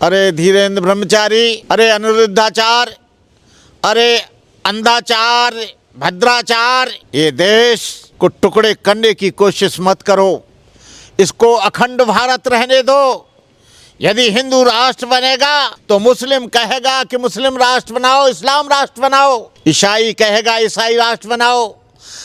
अरे धीरेन्द्र ब्रह्मचारी, अरे अनिरुद्धाचार्य, अरे अंधाचार, भद्राचार, ये देश को टुकड़े करने की कोशिश मत करो। इसको अखंड भारत रहने दो। यदि हिंदू राष्ट्र बनेगा तो मुस्लिम कहेगा कि मुस्लिम राष्ट्र बनाओ, इस्लाम राष्ट्र बनाओ, ईसाई कहेगा ईसाई राष्ट्र बनाओ,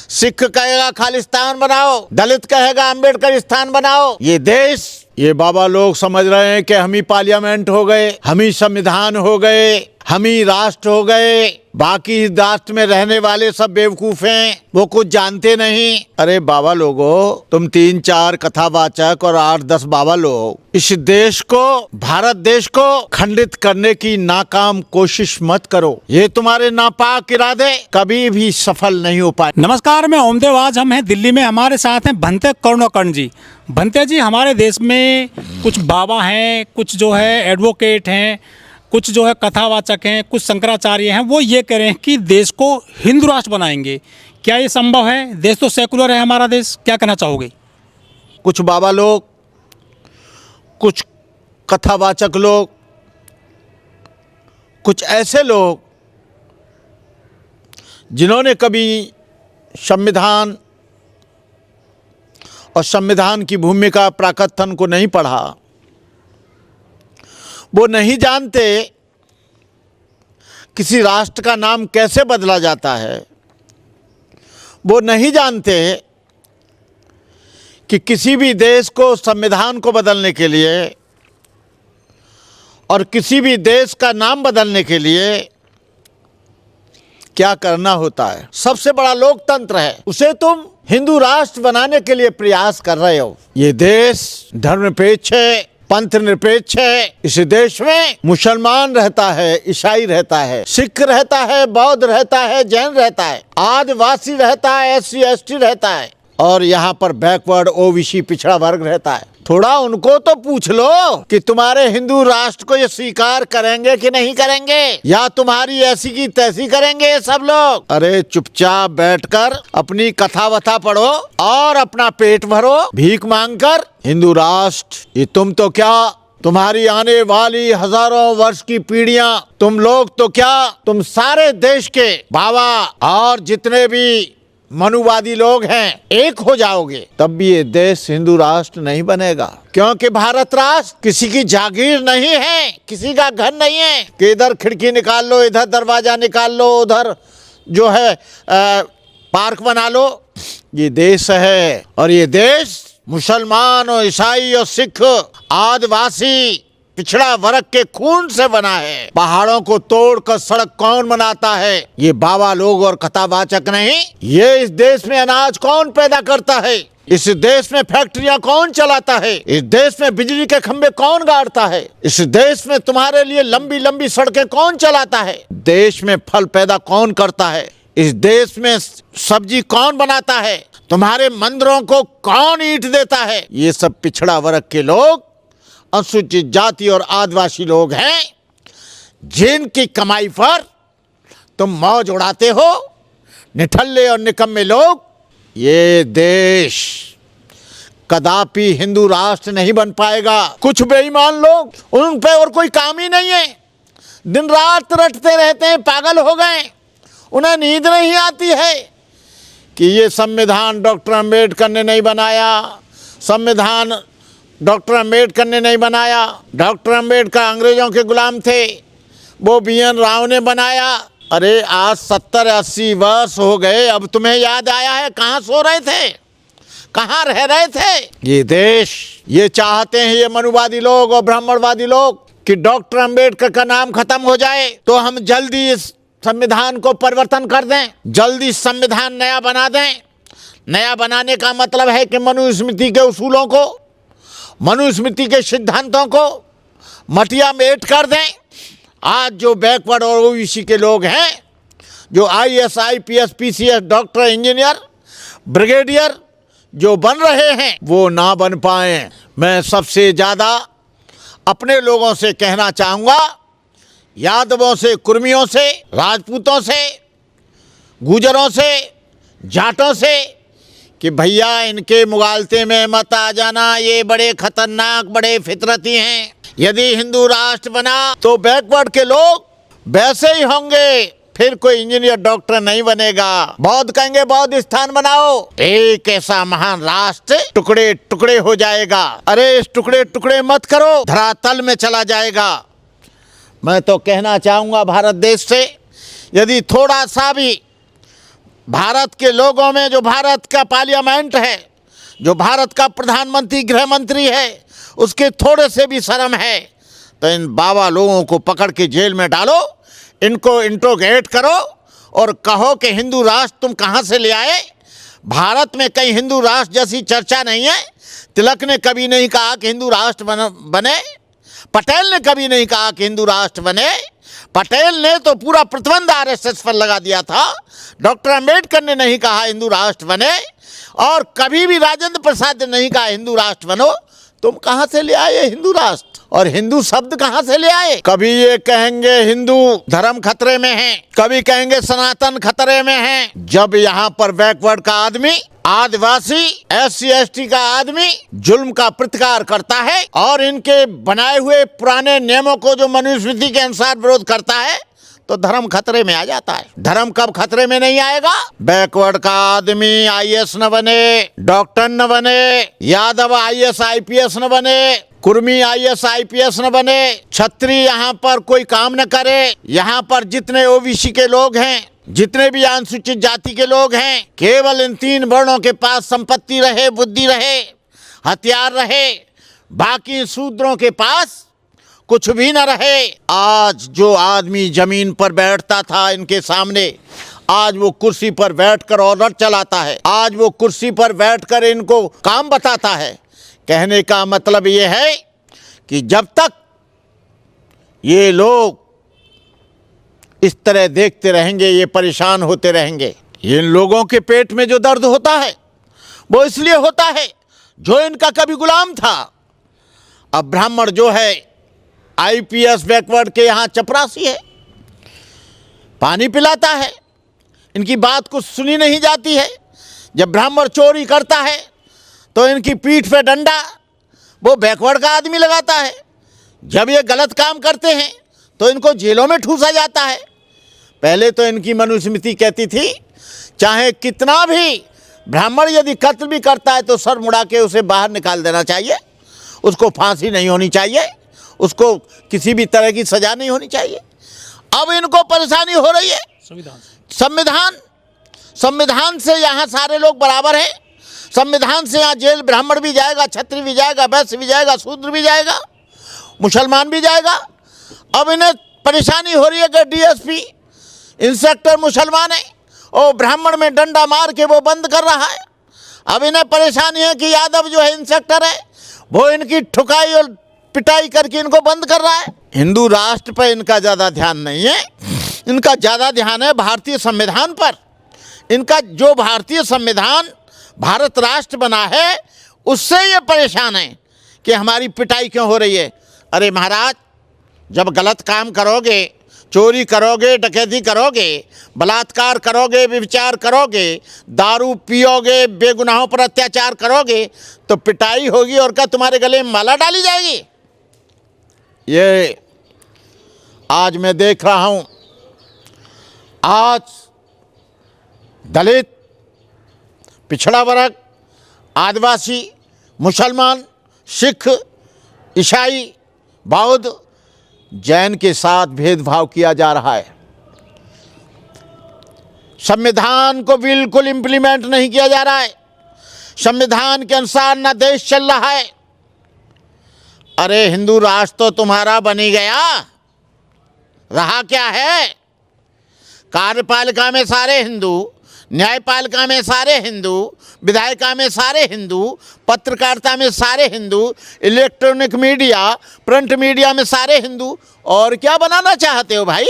सिख कहेगा खालिस्तान बनाओ, दलित कहेगा अम्बेडकरिस्तान बनाओ। ये देश, ये बाबा लोग समझ रहे हैं कि हम ही पार्लियामेंट हो गए, हम ही संविधान हो गए, हम ही राष्ट्र हो गए, बाकी इस राष्ट्र में रहने वाले सब बेवकूफ हैं, वो कुछ जानते नहीं। अरे बाबा लोगों, तुम 3-4 कथावाचक और 8-10 बाबा लोग इस देश को, भारत देश को खंडित करने की नाकाम कोशिश मत करो। ये तुम्हारे नापाक इरादे कभी भी सफल नहीं हो पाए। नमस्कार, मैं ओमदेव। आज हम हैं दिल्ली में, हमारे साथ हैं भंते करुणाकर्ण जी। भंते जी, हमारे देश में कुछ बाबा हैं, कुछ जो है एडवोकेट हैं, कुछ जो है कथावाचक हैं, कुछ शंकराचार्य हैं। वो ये कह रहे हैं कि देश को हिंदू राष्ट्र बनाएंगे। क्या ये संभव है? देश तो सेकुलर है हमारा देश। क्या कहना चाहोगे? कुछ बाबा लोग, कुछ कथावाचक लोग, कुछ ऐसे लोग जिन्होंने कभी संविधान और संविधान की भूमिका प्राकथन को नहीं पढ़ा, वो नहीं जानते किसी राष्ट्र का नाम कैसे बदला जाता है। वो नहीं जानते कि किसी भी देश को, संविधान को बदलने के लिए और किसी भी देश का नाम बदलने के लिए क्या करना होता है। सबसे बड़ा लोकतंत्र है, उसे तुम हिंदू राष्ट्र बनाने के लिए प्रयास कर रहे हो। ये देश धर्मनिरपेक्ष है, पंथ निरपेक्ष है। इस देश में मुसलमान रहता है, ईसाई रहता है, सिख रहता है, बौद्ध रहता है, जैन रहता है, आदिवासी रहता है, SC ST रहता है, और यहाँ पर बैकवर्ड OBC पिछड़ा वर्ग रहता है। थोड़ा उनको तो पूछ लो कि तुम्हारे हिंदू राष्ट्र को ये स्वीकार करेंगे कि नहीं करेंगे, या तुम्हारी ऐसी की तैसी करेंगे ये सब लोग। अरे चुपचाप बैठकर अपनी कथा वथा पढ़ो और अपना पेट भरो भीख मांगकर। हिंदू राष्ट्र, ये तुम तो क्या, तुम्हारी आने वाली हजारों वर्ष की पीढ़ियां, तुम लोग तो क्या, तुम सारे देश के बाबा और जितने भी मनुवादी लोग हैं एक हो जाओगे, तब भी ये देश हिंदू राष्ट्र नहीं बनेगा। क्योंकि भारत राष्ट्र किसी की जागीर नहीं है, किसी का घर नहीं है कि इधर खिड़की निकाल लो, इधर दरवाजा निकाल लो, उधर जो है पार्क बना लो। ये देश है, और ये देश मुसलमान और ईसाई और सिख, आदिवासी, पिछड़ा वर्ग के खून से बना है। पहाड़ों को तोड़कर सड़क कौन बनाता है? ये बाबा लोग और कथावाचक नहीं। ये इस देश में अनाज कौन पैदा करता है? इस देश में फैक्ट्रियां कौन चलाता है? इस देश में बिजली के खंभे कौन गाड़ता है? इस देश में तुम्हारे लिए लंबी लंबी सड़कें कौन चलाता है? देश में फल पैदा कौन करता है? इस देश में सब्जी कौन बनाता है? तुम्हारे मंदिरों को कौन ईंट देता है? ये सब पिछड़ा वर्ग के लोग, अनुसूचित जाति और आदिवासी लोग हैं, जिनकी कमाई पर तुम मौज उड़ाते हो। निठल्ले और निकम्मे लोग। ये देश कदापि हिंदू राष्ट्र नहीं बन पाएगा। कुछ बेईमान लोग, उन पे और कोई काम ही नहीं है, दिन रात रटते रहते हैं, पागल हो गए। उन्हें नींद नहीं आती है कि ये संविधान डॉक्टर अम्बेडकर ने नहीं बनाया, संविधान डॉक्टर अम्बेडकर ने नहीं बनाया, डॉक्टर अम्बेडकर अंग्रेजों के गुलाम थे, वो BN राव ने बनाया। अरे आज 70-80 वर्ष हो गए, अब तुम्हें याद आया है? कहाँ सो रहे थे, कहाँ रह रहे थे? ये देश, ये चाहते हैं ये मनुवादी लोग और ब्राह्मणवादी लोग कि डॉक्टर अम्बेडकर का नाम खत्म हो जाए, तो हम जल्दी इस संविधान को परिवर्तन कर दें, जल्दी संविधान नया बना दें। नया बनाने का मतलब है कि मनुस्मृति के उसूलों को, मनुस्मृति के सिद्धांतों को मटिया मेट कर दें। आज जो बैकवर्ड और OBC के लोग हैं, जो IAS IPS PCS doctor engineer brigadier जो बन रहे हैं, वो ना बन पाए। मैं सबसे ज़्यादा अपने लोगों से कहना चाहूँगा, यादवों से, कुर्मियों से, राजपूतों से, गुजरों से, जाटों से, कि भैया इनके मुगालते में मत आ जाना, ये बड़े खतरनाक, बड़े फितरती हैं, यदि हिंदू राष्ट्र बना तो बैकवर्ड के लोग वैसे ही होंगे, फिर कोई इंजीनियर डॉक्टर नहीं बनेगा। बौद्ध कहेंगे बौद्ध स्थान बनाओ, एक ऐसा महान राष्ट्र टुकड़े टुकड़े हो जाएगा। अरे इस टुकड़े टुकड़े मत करो, धरातल में चला जाएगा। मैं तो कहना चाहूंगा भारत देश से, यदि थोड़ा सा भी भारत के लोगों में, जो भारत का पार्लियामेंट है, जो भारत का प्रधानमंत्री गृह मंत्री है, उसके थोड़े से भी शर्म है तो इन बाबा लोगों को पकड़ के जेल में डालो, इनको इंट्रोगेट करो और कहो कि हिंदू राष्ट्र तुम कहाँ से ले आए। भारत में कहीं हिंदू राष्ट्र जैसी चर्चा नहीं है। तिलक ने कभी नहीं कहा कि हिंदू राष्ट्र बने, पटेल ने कभी नहीं कहा कि हिंदू राष्ट्र बने। पटेल ने तो पूरा प्रतिबंध आरएसएस पर लगा दिया था। डॉक्टर अंबेडकर ने नहीं कहा हिंदू राष्ट्र बने, और कभी भी राजेंद्र प्रसाद ने नहीं कहा हिंदू राष्ट्र बनो। तुम कहाँ से ले आए हिंदू राष्ट्र, और हिंदू शब्द कहाँ से ले आए? कभी ये कहेंगे हिंदू धर्म खतरे में है, कभी कहेंगे सनातन खतरे में है। जब यहाँ पर बैकवर्ड का आदमी, आदिवासी, SC ST का आदमी जुल्म का प्रतिकार करता है और इनके बनाए हुए पुराने नियमों को जो मनुस्मृति के अनुसार विरोध करता है, तो धर्म खतरे में आ जाता है। धर्म कब खतरे में नहीं आएगा? बैकवर्ड का आदमी IAS न बने, डॉक्टर न बने, यादव IAS IPS न बने, कुर्मी IAS IPS न बने, छत्री यहाँ पर कोई काम न करे। यहाँ पर जितने OBC के लोग हैं, जितने भी अनुसूचित जाति के लोग हैं, केवल इन 3 वर्णों के पास संपत्ति रहे, बुद्धि रहे, हथियार रहे, बाकी शूद्रों के पास कुछ भी न रहे। आज जो आदमी जमीन पर बैठता था इनके सामने, आज वो कुर्सी पर बैठकर ऑर्डर चलाता है, आज वो कुर्सी पर बैठकर इनको काम बताता है। कहने का मतलब ये है कि जब तक ये लोग इस तरह देखते रहेंगे, ये परेशान होते रहेंगे। इन लोगों के पेट में जो दर्द होता है वो इसलिए होता है जो इनका कभी गुलाम था। अब ब्राह्मण जो है IPS बैकवर्ड के यहाँ चपरासी है, पानी पिलाता है, इनकी बात कुछ सुनी नहीं जाती है। जब ब्राह्मण चोरी करता है तो इनकी पीठ पे डंडा वो बैकवर्ड का आदमी लगाता है। जब ये गलत काम करते हैं तो इनको जेलों में ठूसा जाता है। पहले तो इनकी मनुस्मृति कहती थी चाहे कितना भी ब्राह्मण यदि कत्ल भी करता है तो सर मुड़ा के उसे बाहर निकाल देना चाहिए, उसको फांसी नहीं होनी चाहिए, उसको किसी भी तरह की सजा नहीं होनी चाहिए। अब इनको परेशानी हो रही है संविधान से। यहाँ सारे लोग बराबर हैं। संविधान से यहाँ जेल ब्राह्मण भी जाएगा, क्षत्रिय भी जाएगा, वैश्य भी जाएगा, शूद्र भी जाएगा, मुसलमान भी जाएगा। अब इन्हें परेशानी हो रही है कि DSP इंस्पेक्टर मुसलमान है और ब्राह्मण में डंडा मार के वो बंद कर रहा है। अब इन्हें परेशानी है कि यादव जो है इंस्पेक्टर है वो इनकी ठुकाई और पिटाई करके इनको बंद कर रहा है। हिंदू राष्ट्र पर इनका ज़्यादा ध्यान नहीं है, इनका ज़्यादा ध्यान है भारतीय संविधान पर। इनका जो भारतीय संविधान भारत राष्ट्र बना है उससे ये परेशान है कि हमारी पिटाई क्यों हो रही है। अरे महाराज, जब गलत काम करोगे, चोरी करोगे, डकैती करोगे, बलात्कार करोगे, व्यभिचार करोगे, दारू पियोगे, बेगुनाहों पर अत्याचार करोगे तो पिटाई होगी और क्या तुम्हारे गले में माला डाली जाएगी? ये आज मैं देख रहा हूँ, आज दलित, पिछड़ा वर्ग, आदिवासी, मुसलमान, सिख, ईसाई, बौद्ध, जैन के साथ भेदभाव किया जा रहा है। संविधान को बिल्कुल इम्प्लीमेंट नहीं किया जा रहा है। संविधान के अनुसार ना देश चल रहा है। अरे हिंदू राष्ट्र तो तुम्हारा बन ही गया, रहा क्या है? कार्यपालिका में सारे हिंदू, न्यायपालिका में सारे हिंदू, विधायिका में सारे हिंदू, पत्रकारिता में सारे Hindu, electronic media, print media में सारे हिंदू। और क्या बनाना चाहते हो भाई?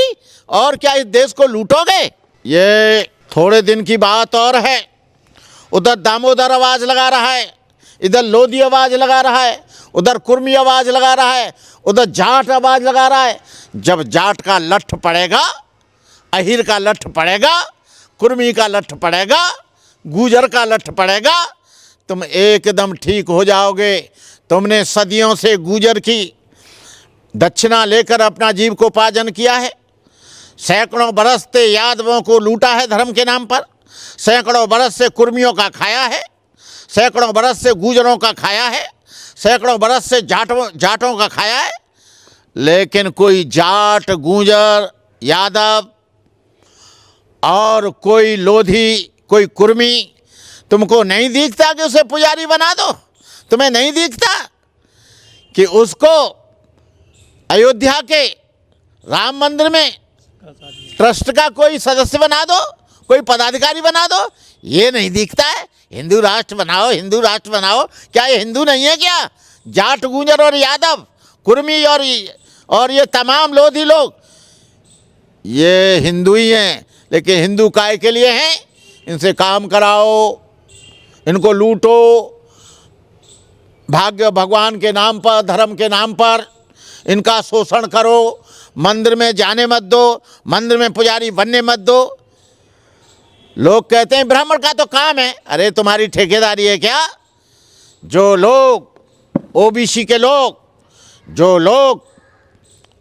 और क्या इस देश को लूटोगे? ये थोड़े दिन की बात और है। उधर दामोदर आवाज़ लगा रहा है, इधर लोधी आवाज़ लगा रहा है, उधर कुर्मी आवाज़ लगा रहा है, उधर जाट आवाज़ लगा रहा है। जब जाट का लठ पड़ेगा, अहिर का लठ पड़ेगा, कुर्मी का लठ पड़ेगा, गुजर का लठ पड़ेगा, तुम एकदम ठीक हो जाओगे। तुमने सदियों से गुजर की दक्षिणा लेकर अपना जीविकोपार्जन किया है। सैकड़ों बरस से यादवों को लूटा है धर्म के नाम पर, सैकड़ों बरस से कुर्मियों का खाया है, सैकड़ों बरस से गुजरों का खाया है, सैकड़ों बरस से जाटों का खाया है। लेकिन कोई जाट, गुजर, यादव और कोई लोधी, कोई कुर्मी तुमको नहीं दिखता कि उसे पुजारी बना दो? तुम्हें नहीं दिखता कि उसको अयोध्या के राम मंदिर में ट्रस्ट का कोई सदस्य बना दो, कोई पदाधिकारी बना दो? ये नहीं दिखता है। हिंदू राष्ट्र बनाओ, हिंदू राष्ट्र बनाओ। क्या ये हिंदू नहीं है क्या? जाट, गुंजर और यादव, कुर्मी और ये तमाम लोधी लोग ये हिंदू ही हैं। लेकिन हिंदू काय के लिए हैं? इनसे काम कराओ, इनको लूटो, भाग्य भगवान के नाम पर, धर्म के नाम पर इनका शोषण करो, मंदिर में जाने मत दो, मंदिर में पुजारी बनने मत दो। लोग कहते हैं ब्राह्मण का तो काम है। अरे तुम्हारी ठेकेदारी है क्या? जो लोग ओबीसी के लोग, जो लोग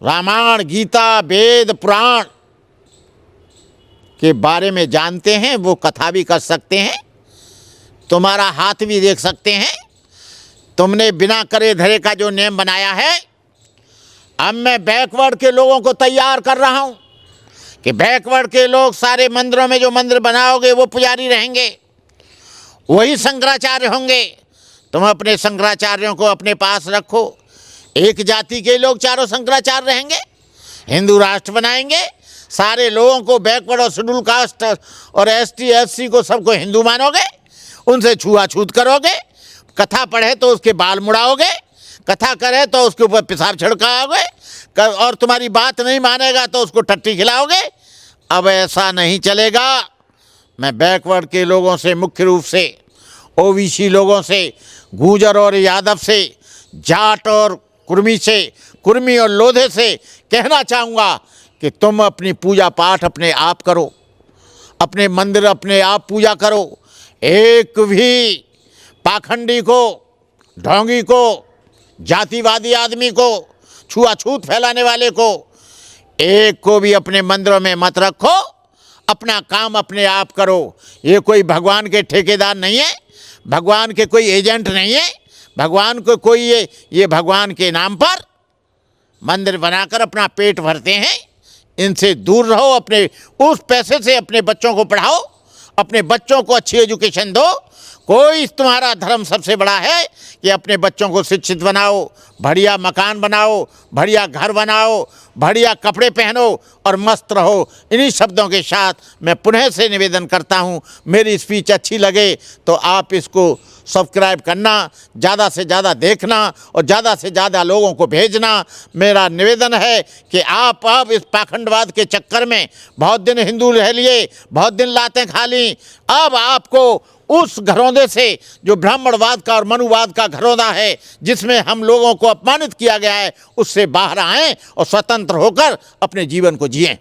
रामायण, गीता, वेद, पुराण के बारे में जानते हैं वो कथा भी कर सकते हैं, तुम्हारा हाथ भी देख सकते हैं। तुमने बिना करे धरे का जो नियम बनाया है, अब मैं बैकवर्ड के लोगों को तैयार कर रहा हूं कि बैकवर्ड के लोग सारे मंदिरों में जो मंदिर बनाओगे वो पुजारी रहेंगे, वही शंकराचार्य होंगे। तुम अपने शंकराचार्यों को अपने पास रखो। एक जाति के लोग चारों शंकराचार्य रहेंगे, हिंदू राष्ट्र बनाएंगे, सारे लोगों को बैकवर्ड और शेड्यूल कास्ट और ST SC को सबको हिंदू मानोगे, उनसे छुआछूत करोगे, कथा पढ़े तो उसके बाल मुड़ाओगे, कथा करे तो उसके ऊपर पेशाब छिड़काओगे, और तुम्हारी बात नहीं मानेगा तो उसको टट्टी खिलाओगे। अब ऐसा नहीं चलेगा। मैं बैकवर्ड के लोगों से, मुख्य रूप से OBC लोगों से, गुजर और यादव से, जाट और कुर्मी से, कुर्मी और लोधे से कहना चाहूँगा कि तुम अपनी पूजा पाठ अपने आप करो, अपने मंदिर अपने आप पूजा करो। एक भी पाखंडी को, ढोंगी को, जातिवादी आदमी को, छुआछूत फैलाने वाले को, एक को भी अपने मंदिरों में मत रखो। अपना काम अपने आप करो। ये कोई भगवान के ठेकेदार नहीं है, भगवान के कोई एजेंट नहीं है, भगवान को कोई ये भगवान के नाम पर मंदिर बनाकर अपना पेट भरते हैं। इनसे दूर रहो। अपने उस पैसे से अपने बच्चों को पढ़ाओ, अपने बच्चों को अच्छी एजुकेशन दो। कोई तुम्हारा धर्म सबसे बड़ा है कि अपने बच्चों को शिक्षित बनाओ, बढ़िया मकान बनाओ, बढ़िया घर बनाओ, बढ़िया कपड़े पहनो और मस्त रहो। इन्हीं शब्दों के साथ मैं पुनः से निवेदन करता हूँ, मेरी स्पीच अच्छी लगे तो आप इसको सब्सक्राइब करना, ज़्यादा से ज़्यादा देखना और ज़्यादा से ज़्यादा लोगों को भेजना। मेरा निवेदन है कि आप अब इस पाखंडवाद के चक्कर में बहुत दिन हिंदू रह लिए, बहुत दिन लातें खा ली। अब आपको उस घरौंदे से, जो ब्राह्मणवाद का और मनुवाद का घरौंदा है, जिसमें हम लोगों को अपमानित किया गया है, उससे बाहर आएं और स्वतंत्र होकर अपने जीवन को जिएं।